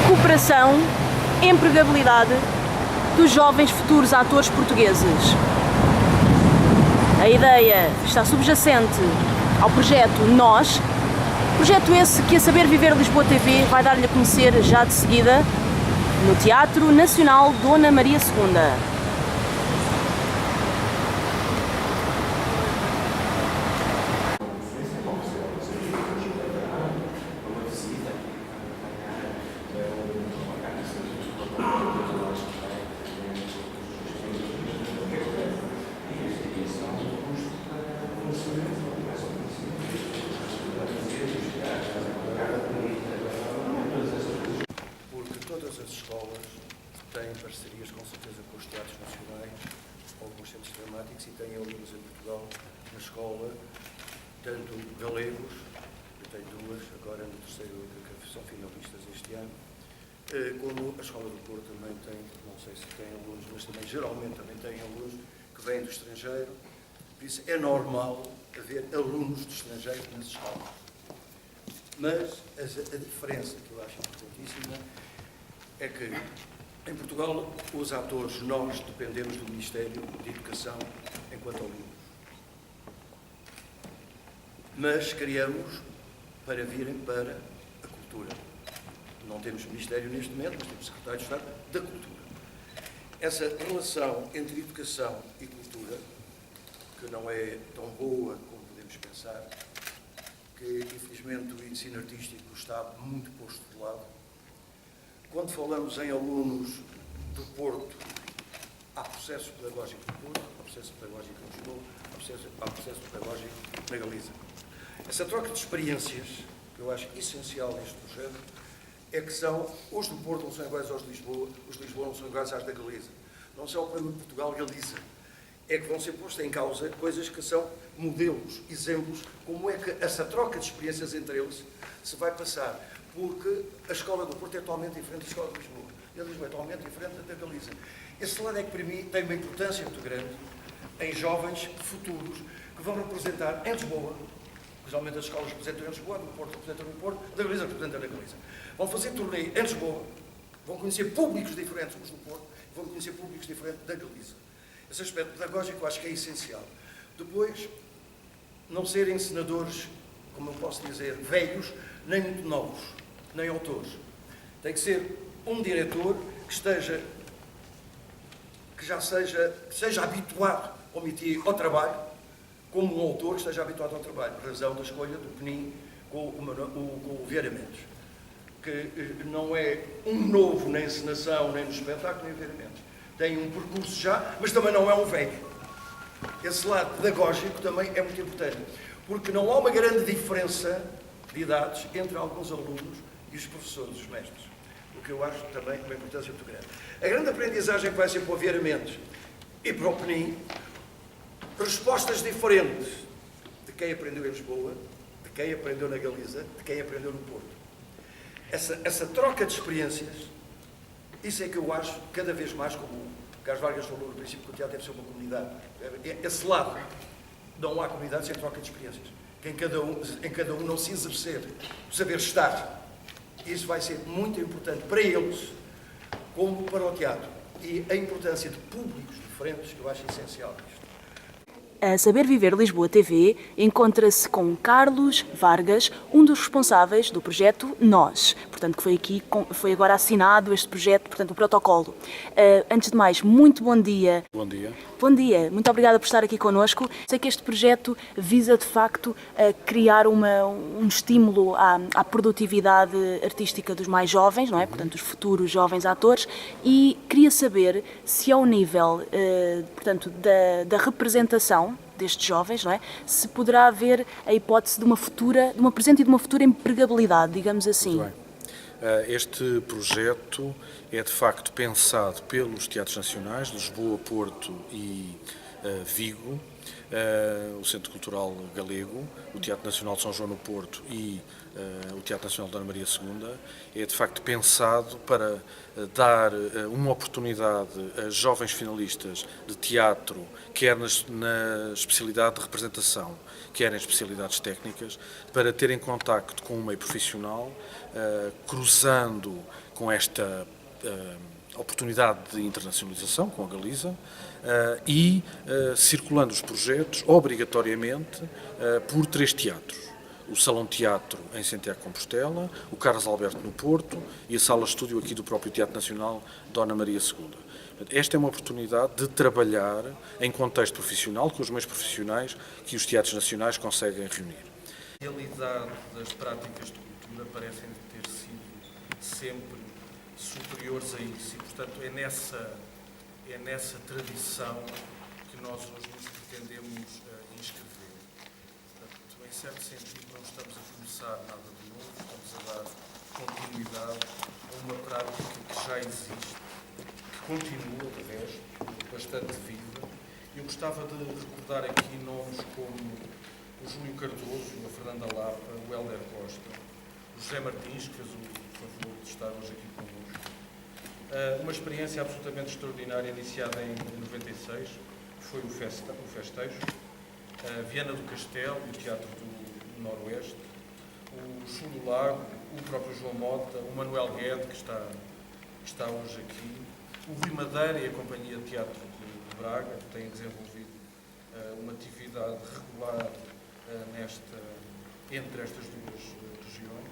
Cooperação, empregabilidade dos jovens futuros atores portugueses. A ideia está subjacente ao projeto Nós, projeto esse que a Saber Viver Lisboa TV vai dar-lhe a conhecer já de seguida no Teatro Nacional Dona Maria II. Todas as escolas têm parcerias, com certeza, com os teatros nacionais, alguns centros dramáticos, e têm alunos em Portugal na escola, tanto galegos, eu tenho duas, agora no terceiro, que são finalistas este ano, como a Escola do Porto também tem, não sei se tem alunos, mas também geralmente também tem alunos que vêm do estrangeiro, por isso é normal haver alunos do estrangeiro nas escolas. Mas a diferença que eu acho importantíssima é que, em Portugal, os atores, nós dependemos do Ministério de Educação enquanto alunos. Mas criamos para virem para a cultura. Não temos Ministério neste momento, mas temos Secretário de Estado da Cultura. Essa relação entre educação e cultura, que não é tão boa como podemos pensar, que infelizmente o ensino artístico está muito posto de lado. Quando falamos em alunos do Porto, há processo pedagógico do Porto, há processo pedagógico em Lisboa, há processo pedagógico na Galiza. Essa troca de experiências, que eu acho essencial neste projeto, é que os do Porto não são iguais aos de Lisboa, os de Lisboa não são iguais às da Galiza. Não são o problema de Portugal e Galiza. É que vão ser postas em causa coisas que são modelos, exemplos, como é que essa troca de experiências entre eles se vai passar. Porque a Escola do Porto é totalmente diferente da Escola de Lisboa. E a Lisboa é totalmente diferente da Galiza. Esse lado é que, para mim, tem uma importância muito grande em jovens futuros que vão representar em Lisboa. Geralmente as escolas representam em Lisboa, no Porto representam no Porto, da Galiza representam na Galiza. Vão fazer torneio em Lisboa, vão conhecer públicos diferentes uns do Porto, vão conhecer públicos diferentes da Galiza. Esse aspecto pedagógico eu acho que é essencial. Depois, não serem encenadores, como eu posso dizer, velhos, nem muito novos, nem autores. Tem que ser um diretor que seja habituado ao métier, ao trabalho, como um autor que esteja habituado ao trabalho, por razão da escolha do Penin com o Vieira Mendes, que não é um novo na encenação, nem no espetáculo, nem o Vieira Mendes. Tem um percurso já, mas também não é um velho. Esse lado pedagógico também é muito importante, porque não há uma grande diferença de idades entre alguns alunos e os professores, os mestres, o que eu acho também uma importância muito grande. A grande aprendizagem que vai ser para o Vieira Mendes e para o Penin, respostas diferentes de quem aprendeu em Lisboa, de quem aprendeu na Galiza, de quem aprendeu no Porto. Essa troca de experiências, isso é que eu acho cada vez mais, como o Carlos Vargas falou no princípio, que o teatro deve ser uma comunidade. Esse lado, não há comunidade sem troca de experiências. Que em cada um não se exercer o saber estar. Isso vai ser muito importante para eles, como para o teatro. E a importância de públicos diferentes, que eu acho essencial nisto. A Saber Viver Lisboa TV encontra-se com Carlos Vargas, um dos responsáveis do projeto Nós. Portanto, que foi agora assinado este projeto, portanto, o protocolo. Antes de mais, muito bom dia. Bom dia. Bom dia, muito obrigada por estar aqui connosco. Sei que este projeto visa, de facto, criar um estímulo à produtividade artística dos mais jovens, não é? Portanto, os futuros jovens atores, e queria saber se ao nível, portanto, da representação destes jovens, não é? Se poderá haver a hipótese de uma presente e de uma futura empregabilidade, digamos assim. Muito bem. Este projeto é de facto pensado pelos teatros nacionais, Lisboa, Porto e Vigo, o Centro Cultural Galego, o Teatro Nacional de São João no Porto e o Teatro Nacional de Dona Maria II, é de facto pensado para dar uma oportunidade a jovens finalistas de teatro, quer na especialidade de representação, quer em especialidades técnicas, para terem contacto com o meio profissional, cruzando com esta oportunidade de internacionalização com a Galiza e circulando os projetos obrigatoriamente por 3 teatros. O Salão Teatro em Santiago de Compostela, o Carlos Alberto no Porto e a Sala Estúdio aqui do próprio Teatro Nacional Dona Maria II. Esta é uma oportunidade de trabalhar em contexto profissional com os meios profissionais que os teatros nacionais conseguem reunir. A realidade das práticas de cultura parecem ter sido sempre superiores a isso e, portanto, é nessa tradição que nós hoje nos pretendemos inscrever. Portanto, em certo sentido, não estamos a começar nada de novo, estamos a dar continuidade a uma prática que já existe, que continua, de resto, bastante viva. Eu gostava de recordar aqui nomes como o Júlio Cardoso, a Fernanda Lapa, o Hélder Costa, o José Martins, que fez o favor de estar hoje aqui connosco. Uma experiência absolutamente extraordinária, iniciada em 96, foi o Festejo, Viana do Castelo e o Teatro do Noroeste, o Júlio Lago, o próprio João Mota, o Manuel Guedes, que está hoje aqui, o Rui Madeira e a Companhia de Teatro de Braga, que têm desenvolvido uma atividade regular entre estas duas regiões,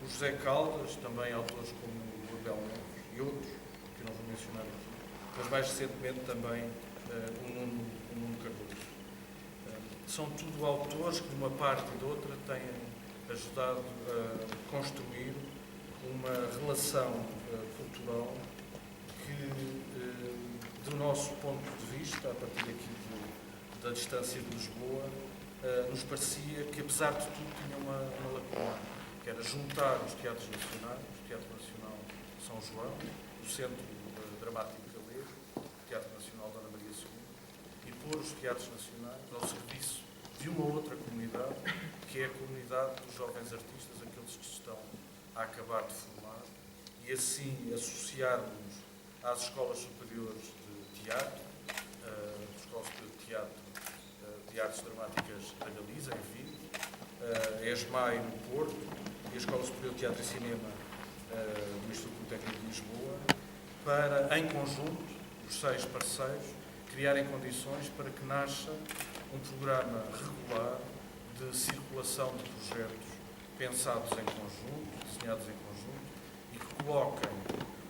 o José Caldas, também autores como o Abel Neves e outros, que eu não vou mencionar aqui, mas mais recentemente também o Nuno Cardoso. São tudo autores que, de uma parte e de outra, têm ajudado a construir uma relação cultural que, do nosso ponto de vista, a partir aqui da distância de Lisboa, nos parecia que, apesar de tudo, tinha uma lacuna, que era juntar os teatros nacionais, o Teatro Nacional São João, o Centro Dramático Galego, o Teatro Nacional Dona Maria II, e pôr os teatros nacionais ao serviço de uma outra comunidade, que é a comunidade dos jovens artistas, aqueles que se estão a acabar de formar, e assim associarmos às escolas superiores de teatro, Escola Superior de Teatro de Artes Dramáticas da Galiza, em Vigo, a ESMAI no Porto e a Escola Superior de Teatro e Cinema do Instituto Técnico de Lisboa, para, em conjunto, os 6 parceiros, criarem condições para que nasça um programa regular de circulação de projetos pensados em conjunto, desenhados em conjunto, e que coloquem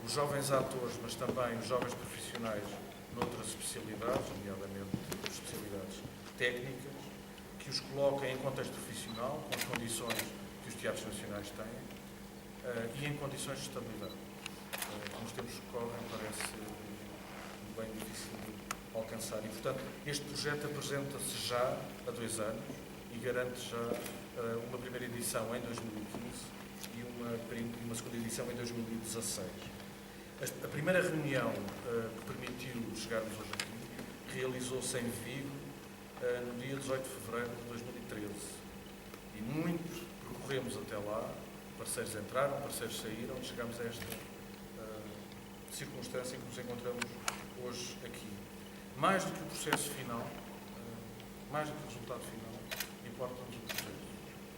os jovens atores, mas também os jovens profissionais noutras especialidades, nomeadamente especialidades técnicas, que os coloquem em contexto profissional, com as condições que os teatros nacionais têm, e em condições de estabilidade. Como os tempos correm, parece bem difícil de alcançar. E, portanto, este projeto apresenta-se já há 2 anos e garante já uma primeira edição em 2015 e uma segunda edição em 2016. A primeira reunião que permitiu chegarmos hoje aqui realizou-se em Vigo no dia 18 de fevereiro de 2013. E muito percorremos até lá, parceiros entraram, parceiros saíram e chegámos a esta circunstância em que nos encontramos hoje aqui. Mais do que o processo final, mais do que o resultado final, importa-nos o processo.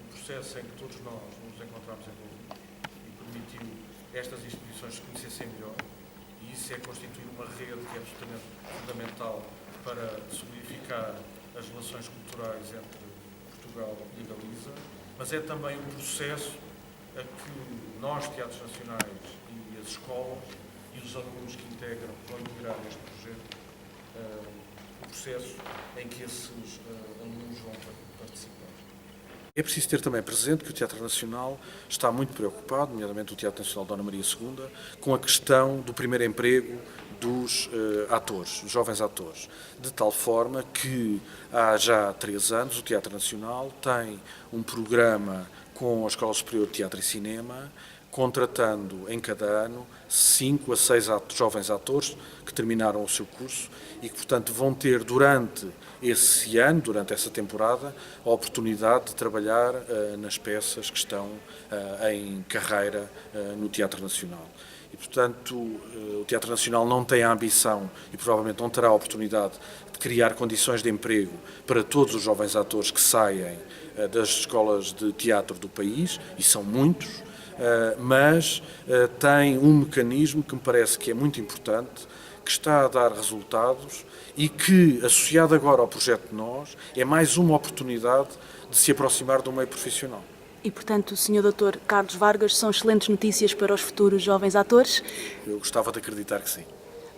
O processo em que todos nós nos encontramos envolvidos e permitiu estas instituições se conhecessem melhor, e isso é constituir uma rede que é absolutamente fundamental para solidificar as relações culturais entre Portugal e a Galiza, mas é também um processo a que nós, teatros nacionais e as escolas e os alunos que vão integrar este projeto, o processo em que esses alunos vão participar. É preciso ter também presente que o Teatro Nacional está muito preocupado, nomeadamente o Teatro Nacional Dona Maria II, com a questão do primeiro emprego dos atores, dos jovens atores, de tal forma que há já 3 anos o Teatro Nacional tem um programa com a Escola Superior de Teatro e Cinema contratando em cada ano 5 a 6 jovens atores que terminaram o seu curso e que, portanto, vão ter durante esse ano, durante essa temporada, a oportunidade de trabalhar nas peças que estão em carreira no Teatro Nacional. E, portanto, o Teatro Nacional não tem a ambição e provavelmente não terá a oportunidade de criar condições de emprego para todos os jovens atores que saem das escolas de teatro do país, e são muitos, mas tem um mecanismo que me parece que é muito importante, que está a dar resultados e que, associado agora ao projeto Nós, é mais uma oportunidade de se aproximar do meio profissional. E, portanto, Sr. Dr. Carlos Vargas, são excelentes notícias para os futuros jovens atores. Eu gostava de acreditar que sim.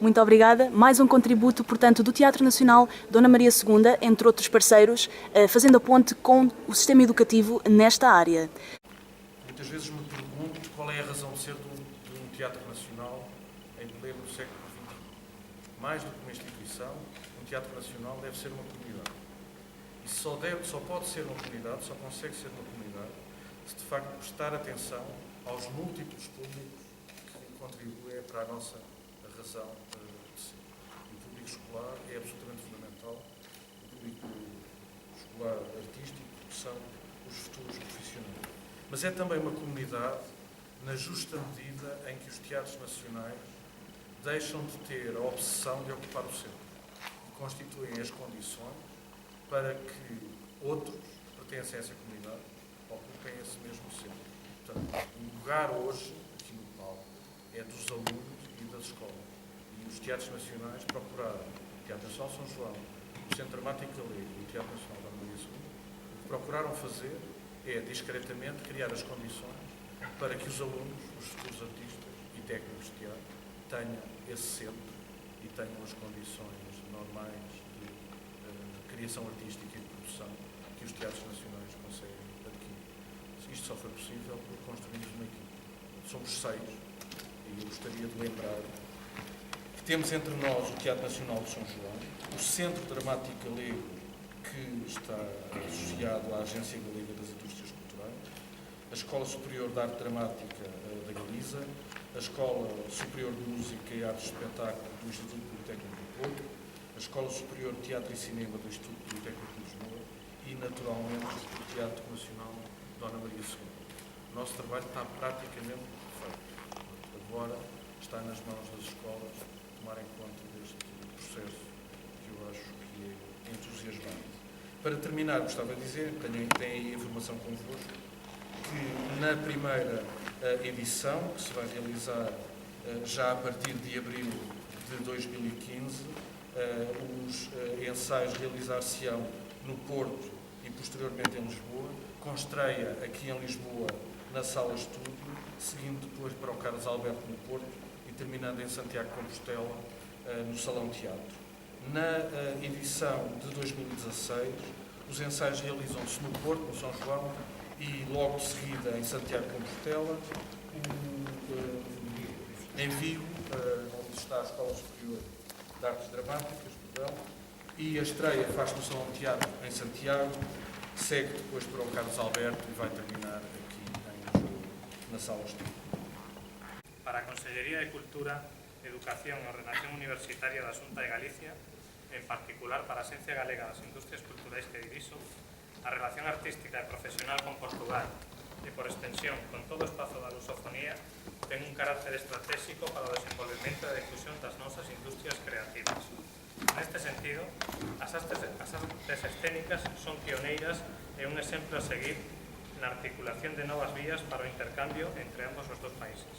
Muito obrigada. Mais um contributo, portanto, do Teatro Nacional Dona Maria II, entre outros parceiros, fazendo a ponte com o sistema educativo nesta área. Muitas vezes me pergunto qual é a razão de ser de um Teatro Nacional em pleno século XXI. Mais do que uma instituição, um Teatro Nacional deve ser uma comunidade. E só pode ser uma comunidade, só consegue ser uma comunidade, se de facto prestar atenção aos múltiplos públicos que contribuem para a nossa razão de ser. O público escolar é absolutamente fundamental, o público escolar artístico são os futuros profissionais. Mas é também uma comunidade na justa medida em que os teatros nacionais deixam de ter a obsessão de ocupar o centro e constituem as condições para que outros que pertencem a essa comunidade ocupem esse mesmo centro. Portanto, o lugar hoje, aqui no palco, é dos alunos e das escolas. E os teatros nacionais procuraram, o Teatro Nacional São João, o Centro Dramático Galego e o Teatro Nacional Dona Maria II, o que procuraram fazer é, discretamente, criar as condições para que os alunos, os futuros artistas e técnicos de teatro tenham esse centro e tenham as condições normais de criação artística e de produção que os teatros nacionais conseguem adquirir. Isto só foi possível por construirmos uma equipe. Somos 6 e eu gostaria de lembrar que temos entre nós o Teatro Nacional de São João, o Centro Dramático Galego, que está associado à Agência Galega das Indústrias Culturais, a Escola Superior de Arte Dramática da Galiza, a Escola Superior de Música e Artes de Espetáculo do Instituto Politécnico do Porto, a Escola Superior de Teatro e Cinema do Instituto Politécnico de Lisboa e, naturalmente, o Teatro Nacional Dona Maria II. O nosso trabalho está praticamente feito. Agora está nas mãos das escolas tomarem conta deste processo que eu acho que é entusiasmante. Para terminar, gostava de dizer, tem aí a informação convosco, que na primeira edição, que se vai realizar já a partir de abril de 2015, os ensaios realizar-se-ão no Porto e posteriormente em Lisboa, com estreia aqui em Lisboa na Sala Estúdio, seguindo depois para o Carlos Alberto no Porto e terminando em Santiago de Compostela no Salão Teatro. Na edição de 2016, os ensaios realizam-se no Porto, no São João, e logo de seguida em Santiago de Compostela, em Vigo, onde está a Escola Superior de Artes Dramáticas, e a estreia faz-se no Salão Teatro em Santiago, segue depois para o Carlos Alberto e vai terminar aqui em Lisboa, na Sala Estúdio. Para a Consellería de Cultura, Educación e Ordenación Universitaria da Xunta de Galicia, en particular para a Xencia Galega das Industrias Culturais que diriso, a relación artística e profesional con Portugal e, por extensión, con todo o espazo da lusofonía, ten un carácter estratégico para o desenvolvemento e difusión das nosas industrias creativas. Neste sentido, as artes escénicas son pioneiras e un exemplo a seguir na articulación de novas vías para o intercambio entre ambos os dos países.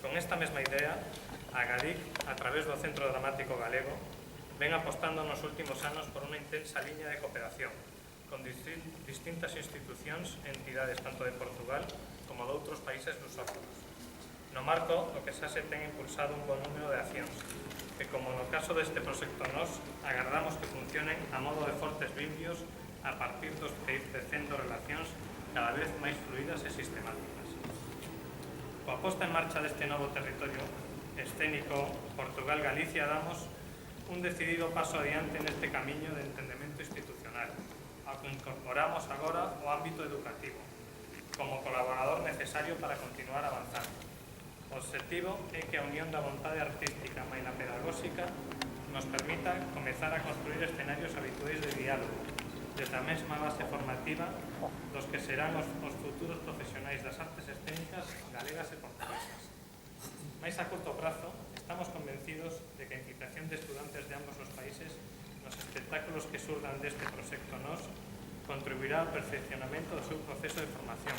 Con esta mesma idea, a GADIC, a través do Centro Dramático Galego, ven apostando nos últimos anos por unha intensa liña de cooperación con distintas institucións e entidades tanto de Portugal como de outros países lusófonos. No marco do que xa se ten impulsado un bon número de accións, que, como no caso deste proxecto Nós, agardamos que funcionen a modo de fortes vínculos a partir dos que ir tecendo relacións cada vez máis fluidas e sistemáticas. Coa posta en marcha deste novo territorio escénico Portugal-Galicia damos un decidido paso adiante neste camiño de entendemento institucional, ao que incorporamos agora o ámbito educativo, como colaborador necesario para continuar avanzando. O obxectivo é que a unión da vontade artística máis na pedagóxica nos permita comezar a construir escenarios habituais de diálogo, desde a mesma base formativa dos que serán os futuros profesionais das artes escénicas galegas e portuguesas. Mais a curto prazo, estamos convencidos de que a implicación de estudantes de ambos os países nos espectáculos que surdan deste proxecto NOS contribuirá ao perfeccionamento do seu proceso de formación